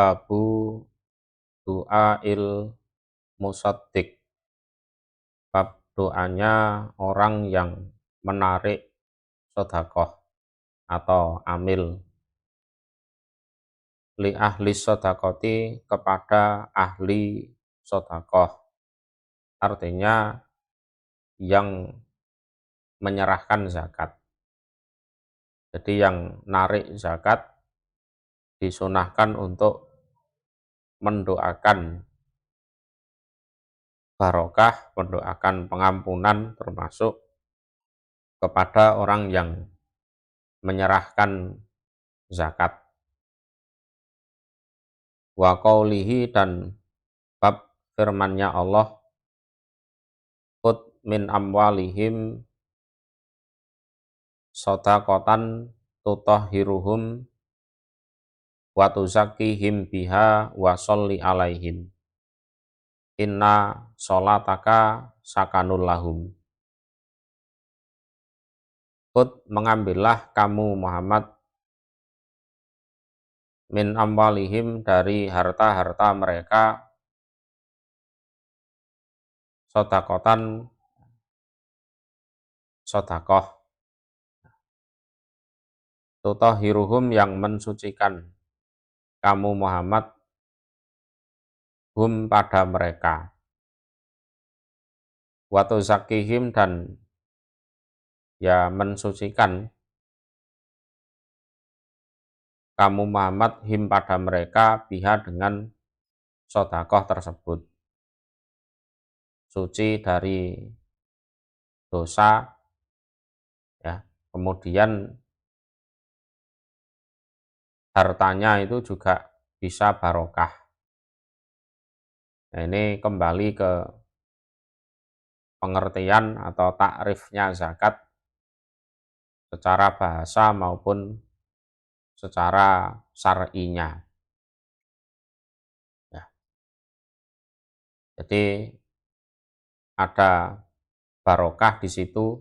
Babu du'ail musaddiq, bab doanya orang yang menarik sedekah atau amil, li ahli sedekati, kepada ahli sedekah, artinya yang menyerahkan zakat. Jadi yang narik zakat disunahkan untuk mendoakan barokah, mendoakan pengampunan, termasuk kepada orang yang menyerahkan zakat. Wa qaulihi, dan bab firman-Nya Allah, khud min amwalihim shadaqatan tutahhiruhum wa tuzakkihim biha wa sholli alaihim inna sholataka sakanul lahum. Khud, mengambillah kamu Muhammad, min amwalihim, dari harta-harta mereka, shadaqatan, sedekah, tutahhiruhum, yang mensucikan kamu Muhammad, hum, pada mereka, wa tuzakkihim, dan ya mensucikan kamu Muhammad, him, pada mereka, biha, dengan sedekah tersebut, suci dari dosa, ya, kemudian hartanya itu juga bisa barokah. Nah, ini kembali ke pengertian atau takrifnya zakat secara bahasa maupun secara syar'inya. Ya, jadi ada barokah di situ,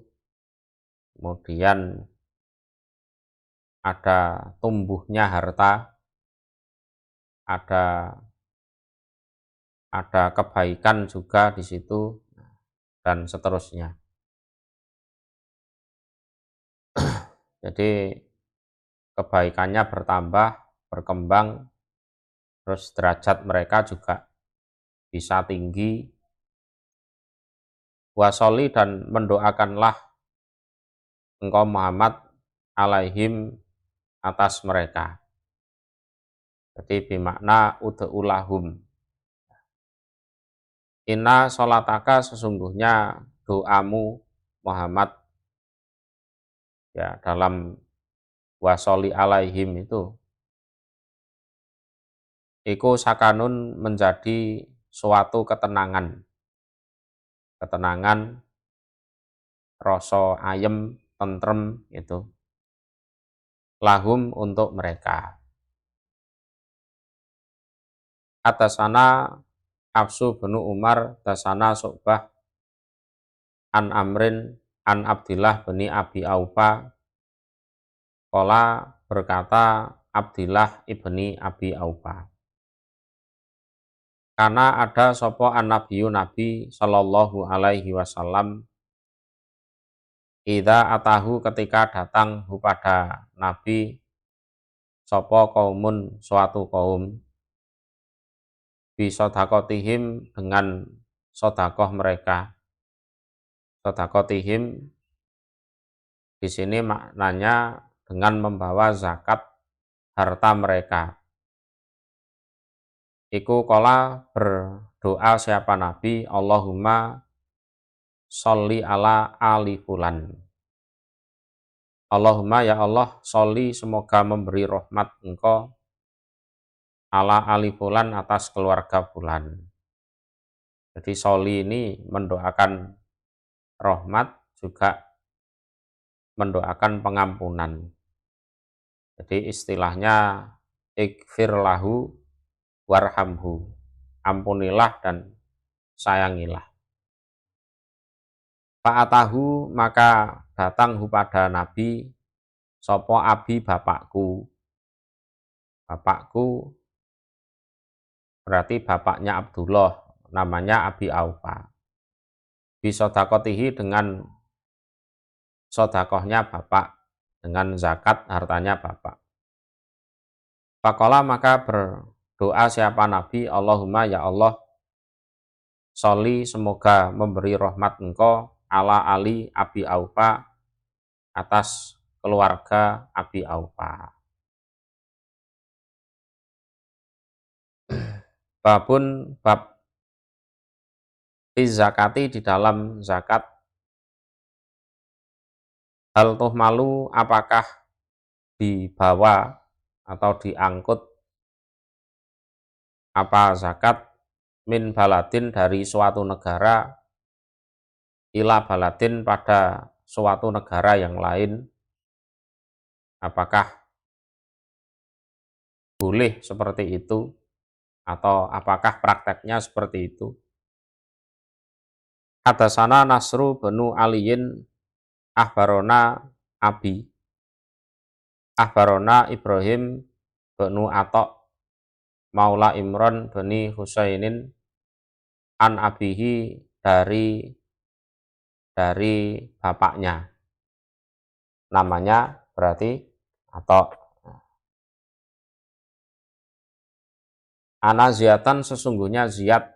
kemudian ada tumbuhnya harta, ada kebaikan juga di situ, dan seterusnya. Jadi kebaikannya bertambah, berkembang, terus derajat mereka juga bisa tinggi. Wasoli, dan mendoakanlah engkau Muhammad, alaihim, atas mereka. Jadi bimakna ud'ulahum. Inna sholataka, sesungguhnya doamu Muhammad, ya, dalam wasoli alaihim itu, iku sakanun, menjadi suatu ketenangan, rasa ayem, tentrem, itu lahum, untuk mereka. Atasana Hafsu bin Umar, dasana Syu'bah, an Amrin, an Abdillah bin Abi Aufa, qala, berkata Abdillah ibni Abi Aufa, karena ada sopo an Nabiyu, Nabi sallallahu alaihi wasallam, idza atahu, ketika datang pada Nabi, sopo kaumun, suatu kaum, bisodakotihim, dengan sodakoh mereka. Sodakotihim di sini maknanya dengan membawa zakat harta mereka. Iku kola, berdoa siapa Nabi, Allahumma sholli ala ali fulan. Allahumma, ya Allah, sholli, semoga memberi rahmat engkau, ala ali fulan, atas keluarga fulan. Jadi sholli ini mendoakan rahmat, juga mendoakan pengampunan. Jadi istilahnya ikfir lahu warhamhu, ampunilah dan sayangilah. Fa'atahu, maka datang pada Nabi, sopo abi, bapakku. Bapakku berarti bapaknya Abdullah, namanya Abi Aufa. Bisodakotihi dengan sodakohnya bapak, dengan zakat hartanya bapak. Faqala maka berdoa siapa Nabi, Allahumma ya Allah, sholli semoga memberi rahmat engkau ala Ali Abi Aufa, atas keluarga Abi Aufa. Babun bab fi zakati di dalam zakat. Hal tuh malu apakah dibawa atau diangkut apa zakat min baladin dari suatu negara ila baladin pada suatu negara yang lain, apakah boleh seperti itu atau apakah prakteknya seperti itu. Hadatsana Nasru benu Aliyin ahbarona Abi ahbarona Ibrahim benu Atok Maula Imron bani Husainin an abihi dari bapaknya, namanya berarti atau ana ziyatan sesungguhnya ziyad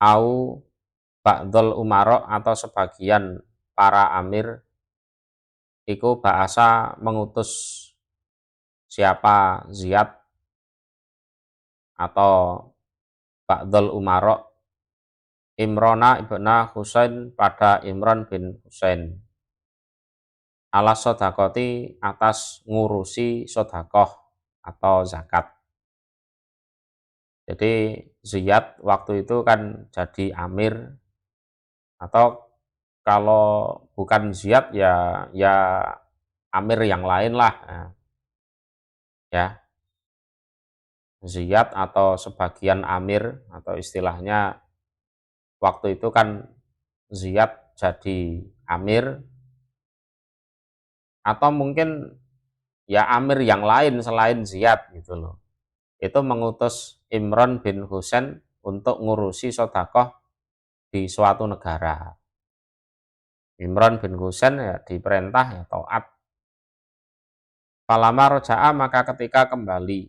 au ba'dul umaro atau sebagian para amir iku bahasa mengutus siapa ziyad atau ba'dul umaro Imrona ibna Husain pada Imran bin Husain ala sodakoti atas ngurusi sodakoh atau zakat. Jadi Ziyad waktu itu kan jadi amir, atau kalau bukan Ziyad ya amir yang lain lah, ya Ziyad atau sebagian amir, atau istilahnya waktu itu kan Ziyad jadi amir, atau mungkin ya amir yang lain selain Ziyad gitu loh. Itu mengutus Imran bin Husain untuk ngurusi sodakoh di suatu negara. Imran bin Husain ya diperintah ya taat. Falama roja'a maka ketika kembali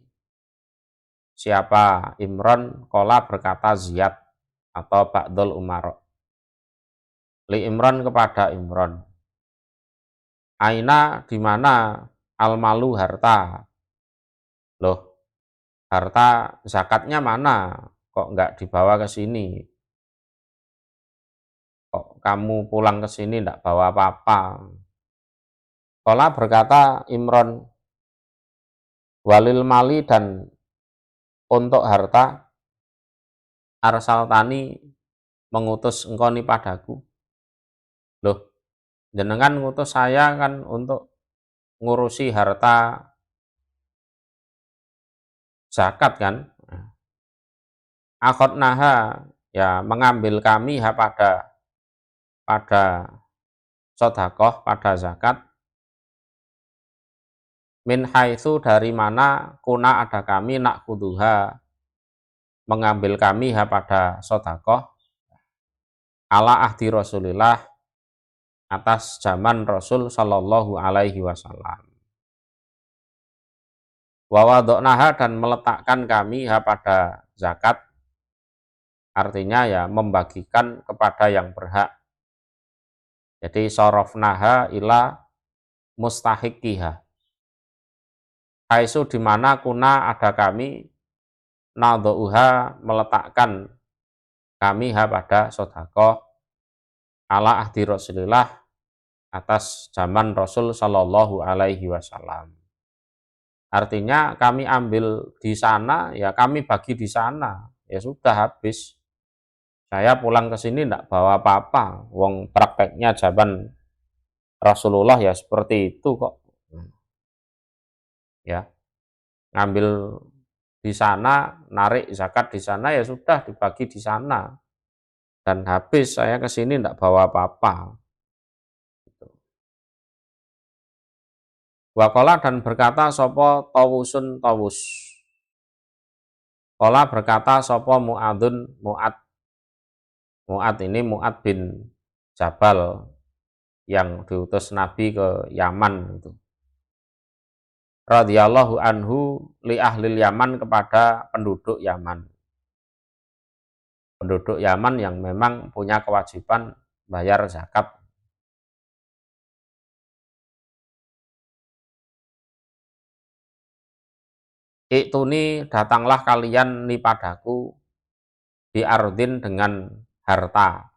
siapa Imran, kola berkata Ziyad atau Ba'dul Umar li Imran kepada Imran, aina di mana almalu harta, loh harta zakatnya mana, kok nggak dibawa ke sini, kok kamu pulang ke sini nggak bawa apa-apa. Kola berkata Imran, walil mali dan untuk harta arsal tani mengutus engkau nih padaku. Loh, jenengan ngutus saya kan untuk ngurusi harta zakat kan. Akhot naha ya mengambil kami pada sodakoh, pada zakat, min haitsu dari mana kuna ada kami nak kuduha mengambil kami pada sodakoh ala ahdi Rasulillah atas zaman Rasul Shallallahu Alaihi Wasallam. Wawadoknaha dan meletakkan kami pada zakat, artinya ya membagikan kepada yang berhak. Jadi sorofnaha ila mustahikiha. Haisu di mana kuna ada kami nadouha meletakkan kami pada sodakoh ala ahdi Rasulillah atas zaman Rasul Shallallahu Alaihi Wasallam. Artinya kami ambil di sana, ya kami bagi di sana, ya sudah habis. Saya pulang ke sini tidak bawa apa-apa. Wong prakteknya zaman Rasulullah ya seperti itu kok. Ya, ngambil di sana, narik zakat di sana, ya sudah dibagi di sana. Dan habis, saya ke sini tidak bawa apa-apa. Wakola dan berkata sopo tawusun tawus. Qala berkata sapa Mu'adzun, Mu'ad ini Mu'ad bin Jabal yang diutus Nabi ke Yaman itu. Radhiyallahu anhu li ahlil Yaman, kepada penduduk Yaman. Penduduk Yaman yang memang punya kewajiban bayar zakat. Iktuni, datanglah kalian ni padaku, di ardin, dengan harta.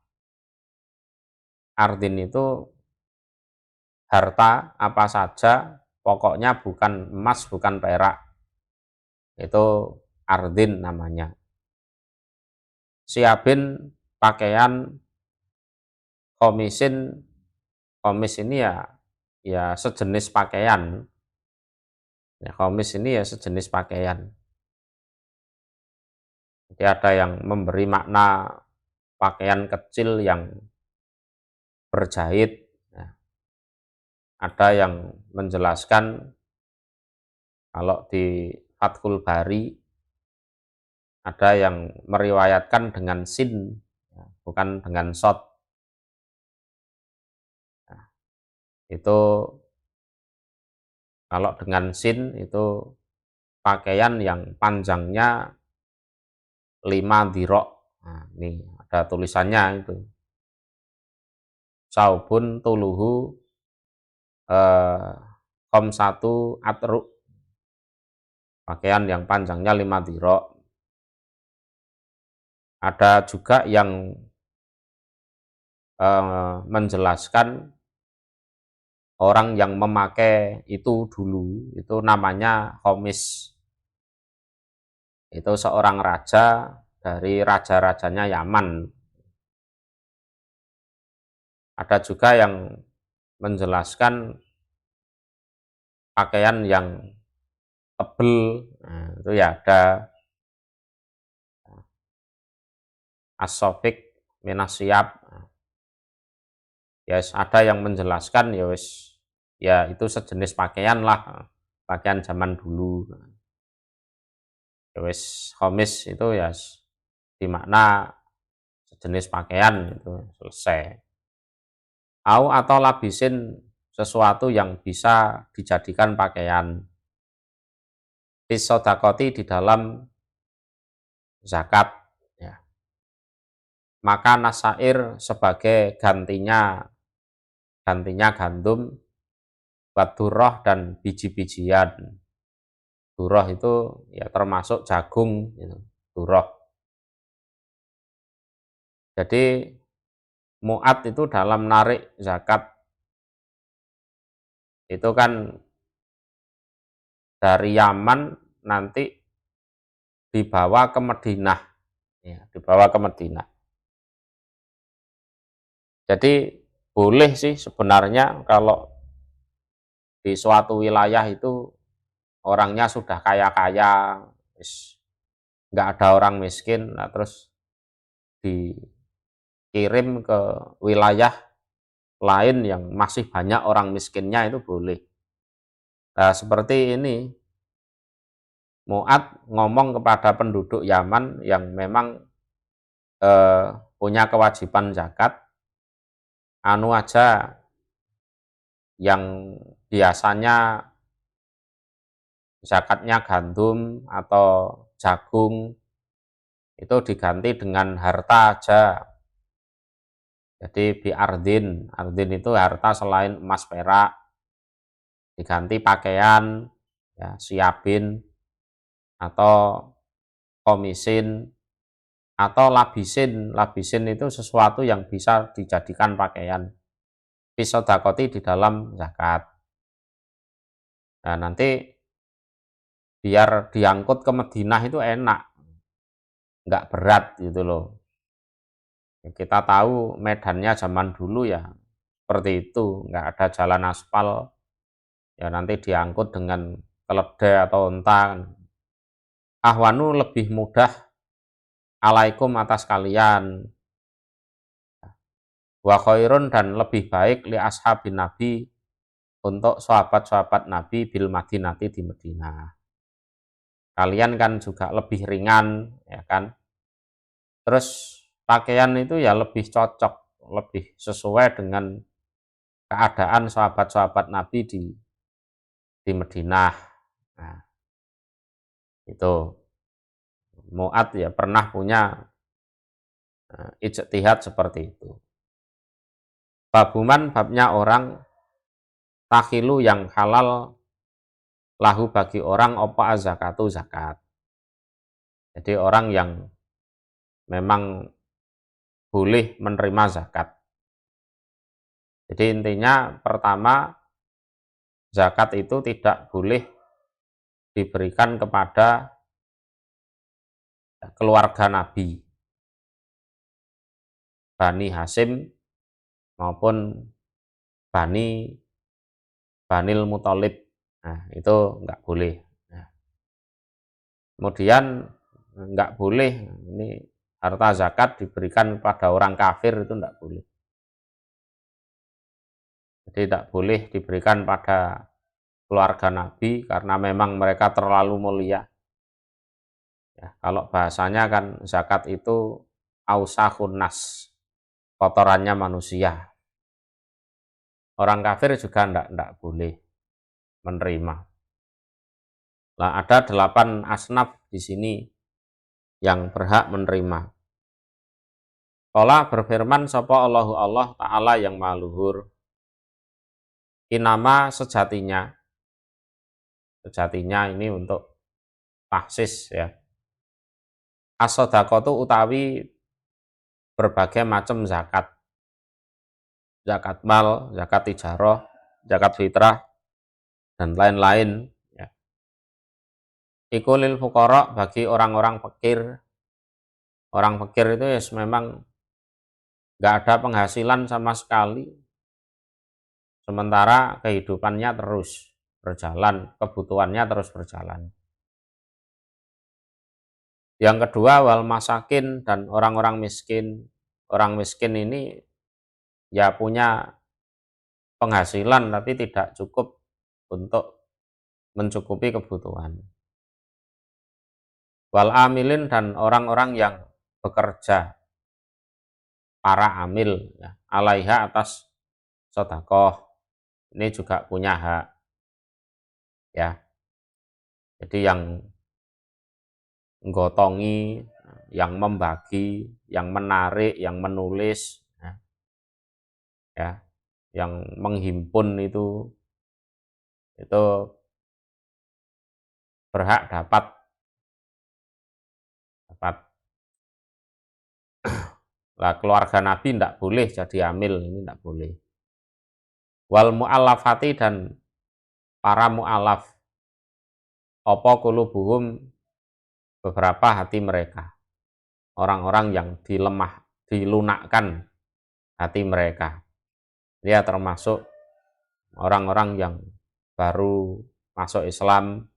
Ardin itu harta apa saja, pokoknya bukan emas, bukan perak. Itu ardin namanya. Siabin, pakaian. Komisin, komis ini ya sejenis pakaian. Ya, komis ini ya sejenis pakaian. Jadi ada yang memberi makna pakaian kecil yang berjahit. Ya. Ada yang menjelaskan kalau di Fathul Bari ada yang meriwayatkan dengan sin, ya, bukan dengan shot. Nah, itu kalau dengan sin itu pakaian yang panjangnya 5 dirok. Nah, ini ada tulisannya itu. Saubun tuluhu satu atruk. Pakaian yang panjangnya 5 dirok. Ada juga yang menjelaskan orang yang memakai itu dulu, itu namanya khomis. Itu seorang raja dari raja-rajanya Yaman. Ada juga yang menjelaskan pakaian yang tebel. Nah, itu ya ada as-sofik minasiap. Ya ada yang menjelaskan ya wis, ya itu sejenis pakaian lah, pakaian zaman dulu. Ya wis, khomis itu ya dimakna sejenis pakaian, itu selesai. Atau labisin, sesuatu yang bisa dijadikan pakaian. Fisodakoti, di dalam zakat. Ya. Maka nasair sebagai gantinya gandum, buat durah dan biji-bijian. Durah itu ya termasuk jagung, gitu. Durah. Jadi Mu'ad itu dalam narik zakat itu kan dari Yaman nanti dibawa ke Madinah, ya, dibawa ke Madinah. Jadi boleh sih sebenarnya kalau di suatu wilayah itu orangnya sudah kaya-kaya, nggak ada orang miskin, nah terus dikirim ke wilayah lain yang masih banyak orang miskinnya, itu boleh. Nah, seperti ini Mu'ad ngomong kepada penduduk Yaman yang memang punya kewajiban zakat, anu aja yang biasanya zakatnya gandum atau jagung itu diganti dengan harta aja. Jadi ardin itu harta selain emas perak, diganti pakaian, ya, siabin atau komisin atau labisin. Labisin itu sesuatu yang bisa dijadikan pakaian. Fisodakoti, di dalam zakat. Nah, nanti biar diangkut ke Madinah itu enak, nggak berat gitu loh. Kita tahu medannya zaman dulu ya seperti itu, nggak ada jalan aspal, ya nanti diangkut dengan keledai atau unta. Ahwanu, lebih mudah, alaikum, atas kalian. Wa khairun, dan lebih baik, li ashabin Nabi, untuk sahabat-sahabat Nabi, bil Madinati, di Madinah. kalian kan juga lebih ringan, ya kan. Terus pakaian itu ya lebih cocok, lebih sesuai dengan keadaan sahabat-sahabat Nabi di Madinah. Nah, itu Mu'ad ya pernah punya ijtihad seperti itu. Babuman babnya orang takhilu yang halal lahu bagi orang opa zakatu zakat. Jadi orang yang memang boleh menerima zakat. Jadi intinya pertama, zakat itu tidak boleh diberikan kepada keluarga Nabi, Bani Hasim maupun Banil Muthalib. Nah, itu enggak boleh. Nah, kemudian enggak boleh ini harta zakat diberikan kepada orang kafir, itu enggak boleh. Jadi tidak boleh diberikan pada keluarga Nabi karena memang mereka terlalu mulia. Ya, kalau bahasanya kan zakat itu ausahun nas, kotorannya manusia. Orang kafir juga enggak boleh menerima. Nah, ada 8 asnaf di sini yang berhak menerima. Qala berfirman sapa Allahu Allah Ta'ala yang maha luhur. Inama sejatinya ini untuk taksis ya. As-shadaqatu utawi berbagai macam zakat. Zakat mal, zakat tijarah, zakat fitrah, dan lain-lain ya. Iku lil fuqara bagi orang-orang fakir. Orang fakir itu ya memang nggak ada penghasilan sama sekali, sementara kehidupannya terus berjalan, kebutuhannya terus berjalan. Yang kedua, wal masakin dan orang-orang miskin. Orang miskin ini ya punya penghasilan tapi tidak cukup untuk mencukupi kebutuhan. Wal amilin dan orang-orang yang bekerja, para amil ya, alaiha atas sedekah, ini juga punya hak ya. Jadi yang nggotongi, yang membagi, yang menarik, yang menulis ya, yang menghimpun itu berhak dapat lah. Keluarga Nabi tidak boleh jadi amil, ini tidak boleh. Wal mu'allafati dan para mu'allaf, apa qulubuhum beberapa hati mereka, orang-orang yang dilunakkan hati mereka. Dia termasuk orang-orang yang baru masuk Islam,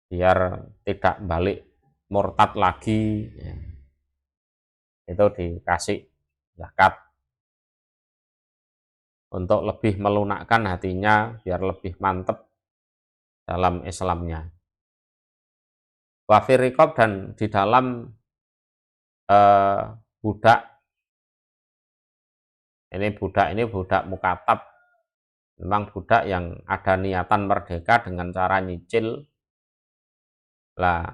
biar tidak balik murtad lagi ya. Itu dikasih zakat untuk lebih melunakkan hatinya, biar lebih mantap dalam Islamnya. Wafir riqab dan di dalam budak, ini budak mukatab, memang budak yang ada niatan merdeka dengan cara nyicil. Lah,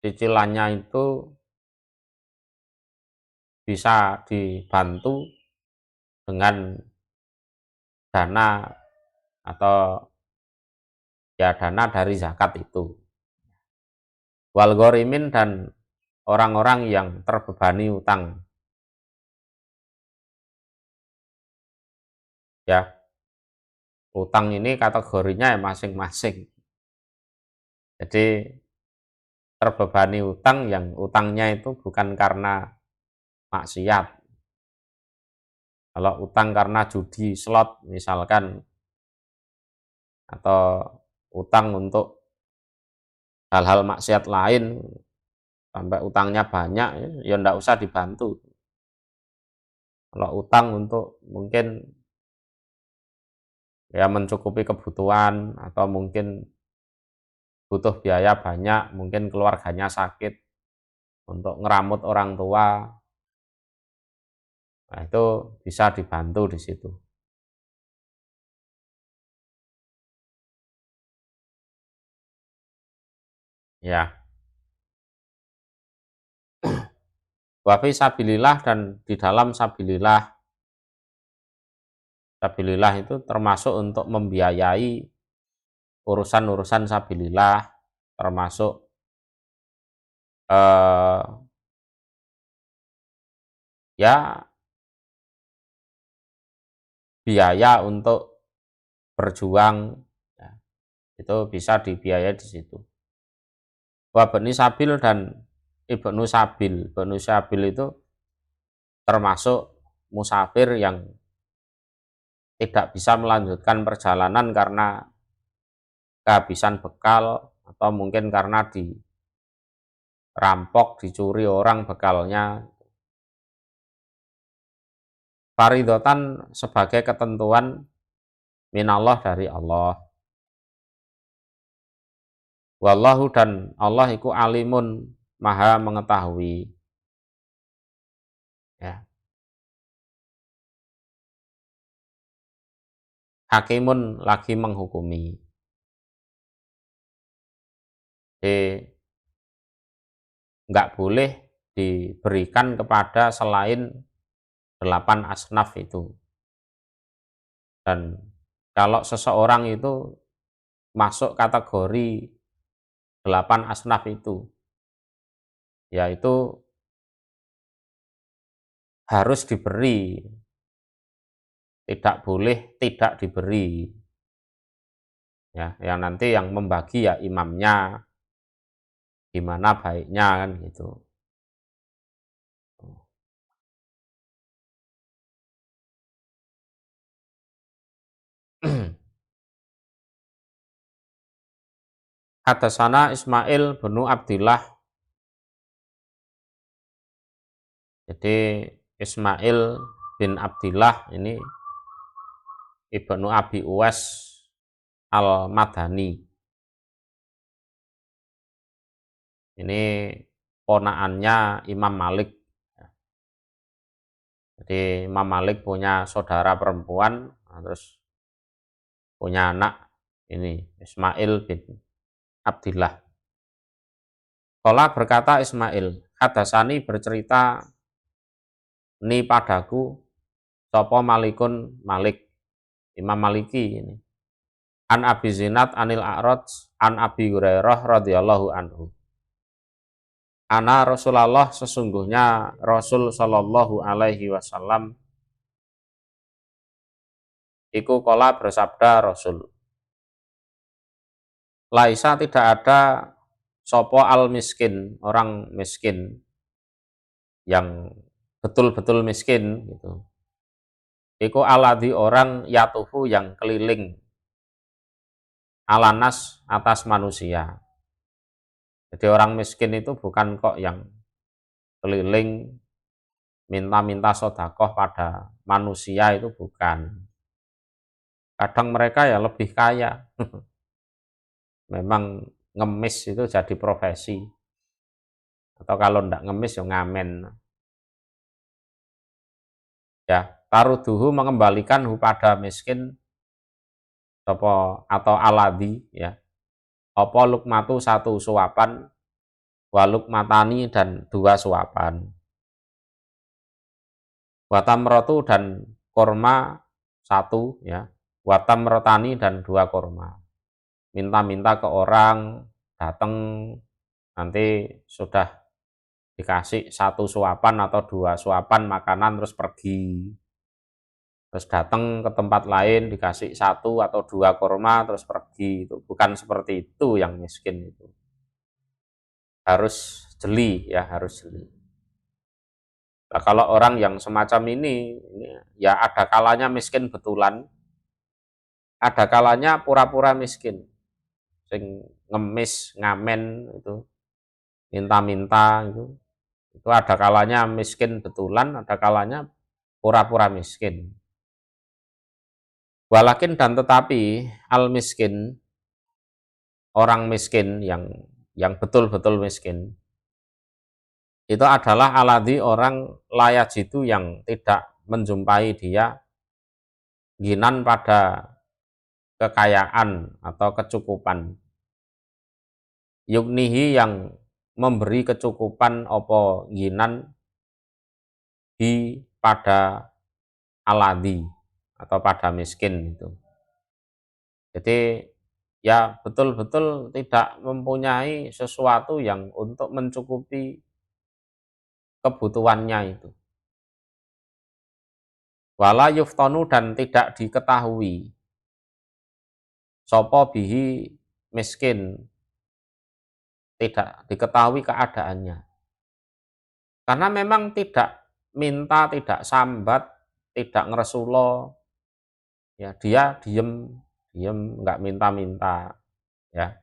cicilannya itu bisa dibantu dengan dana atau ya dana dari zakat itu. Wal ghorimin dan orang-orang yang terbebani utang ya. Utang ini kategorinya ya masing-masing. Jadi terbebani utang yang utangnya itu bukan karena maksiat. Kalau utang karena judi slot misalkan, atau utang untuk hal-hal maksiat lain sampai utangnya banyak, ya ndak usah dibantu. Kalau utang untuk mungkin ya mencukupi kebutuhan atau mungkin butuh biaya banyak, mungkin keluarganya sakit, untuk ngeramut orang tua, nah itu bisa dibantu di situ. Ya, wa fi sabilillah, dan di dalam sabilillah. Sabilillah itu termasuk untuk membiayai urusan-urusan sabilillah, termasuk eh, ya biaya untuk berjuang, ya, itu bisa dibiayai di situ. Wa bani sabil dan ibnu sabil. Ibnu sabil itu termasuk musafir yang tidak bisa melanjutkan perjalanan karena kehabisan bekal, atau mungkin karena dirampok, dicuri orang bekalnya. Faridotan sebagai ketentuan minallah, dari Allah. Wallahu, dan Allah iku alimun, maha mengetahui. Ya. Hakimun, lagi menghukumi. Jadi nggak boleh diberikan kepada selain 8 asnaf itu. Dan kalau seseorang itu masuk kategori 8 asnaf itu, yaitu harus diberi, tidak boleh tidak diberi. Ya, yang nanti yang membagi ya imamnya, gimana baiknya kan gitu. Hadasana Ismail bin Abdillah. Jadi Ismail bin Abdillah ini Ibnu Abi Uwais Al-Madani. Ini ponaannya Imam Malik. Jadi Imam Malik punya saudara perempuan, terus punya anak ini Ismail bin Abdillah. Qala, berkata Ismail, hadasani, bercerita ni padaku sapa Malikun, Malik, Imam Maliki ini. An Abi Zinad anil A'raj an Abi Hurairah radhiyallahu anhu. Ana Rasulullah, sesungguhnya Rasul sallallahu alaihi wasallam iku qala, bersabda Rasul. Laisa, tidak ada sopo al miskin, orang miskin yang betul-betul miskin gitu. Iku aladi, orang yatufu, yang keliling, alanas, atas manusia. Jadi orang miskin itu bukan kok yang keliling minta-minta sodakoh pada manusia, itu bukan. Kadang mereka ya lebih kaya. Memang ngemis itu jadi profesi. Atau kalau ndak ngemis ya ngamen. Ya, taruduhu, mengembalikan hu pada miskin, atau aladi, ya. Apa lukmatu, satu suapan, waluk matani, dan 2 suapan. Watamrotu, dan korma 1, ya. Watamrotani, dan 2 korma. Minta-minta ke orang, datang, nanti sudah dikasih 1 suapan atau 2 suapan makanan, terus pergi. Terus datang ke tempat lain dikasih 1 atau 2 korma terus pergi. Itu bukan seperti itu yang miskin itu. Harus jeli, ya, harus jeli. Nah, kalau orang yang semacam ini ya ada kalanya miskin betulan, ada kalanya pura-pura miskin. Sing ngemis, ngamen itu, minta-minta itu. Itu ada kalanya miskin betulan, ada kalanya pura-pura miskin. Walakin, dan tetapi, al miskin, orang miskin yang betul-betul miskin itu adalah aladi orang layak jitu yang tidak menjumpai dia ginan pada kekayaan atau kecukupan, yuknihi yang memberi kecukupan opo ginan di pada aladi atau pada miskin itu. Jadi ya betul-betul tidak mempunyai sesuatu yang untuk mencukupi kebutuhannya itu. Wala yuftonu dan tidak diketahui sopo bihi miskin, tidak diketahui keadaannya. Karena memang tidak minta, tidak sambat, tidak ngeresulo, ya dia diem nggak minta-minta, ya.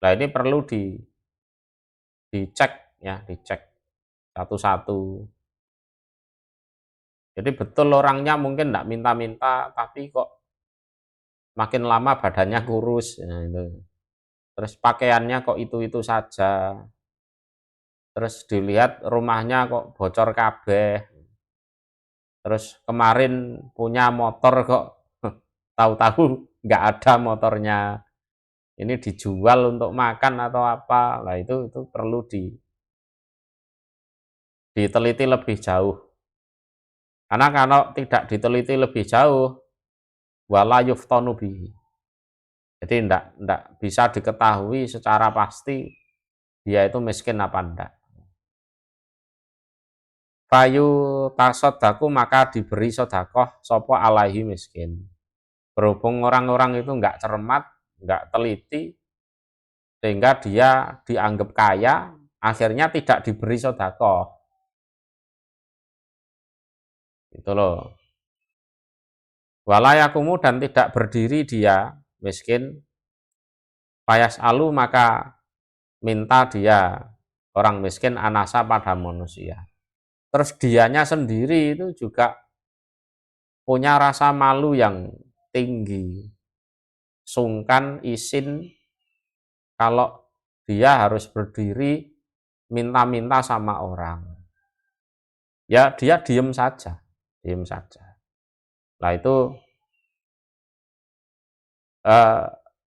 Nah ini perlu dicek ya, dicek satu-satu. Jadi betul orangnya mungkin nggak minta-minta, tapi kok makin lama badannya kurus, ya, itu. Terus pakaiannya kok itu saja. Terus dilihat rumahnya kok bocor kabeh. Terus kemarin punya motor kok tahu-tahu nggak ada motornya. Ini dijual untuk makan atau apa? Nah itu perlu diteliti lebih jauh. Karena kalau tidak diteliti lebih jauh, wala yuftanu bihi. Jadi enggak bisa diketahui secara pasti dia itu miskin apa enggak. Fayu tasodaku maka diberi sodakoh sopo alaihi miskin. Berhubung orang-orang itu enggak cermat, enggak teliti, sehingga dia dianggap kaya, akhirnya tidak diberi sodakoh. Itu loh. Walayakumu dan tidak berdiri dia miskin, payas alu maka minta dia orang miskin anasa pada manusia. Terus dianya sendiri itu juga punya rasa malu yang tinggi, sungkan, isin kalau dia harus berdiri minta-minta sama orang. Ya dia diem saja, diem saja. Nah itu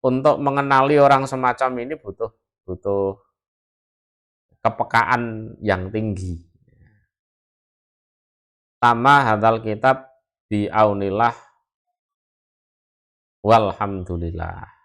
untuk mengenali orang semacam ini butuh kepekaan yang tinggi. Tama hadal kitab biaunillah walhamdulillah.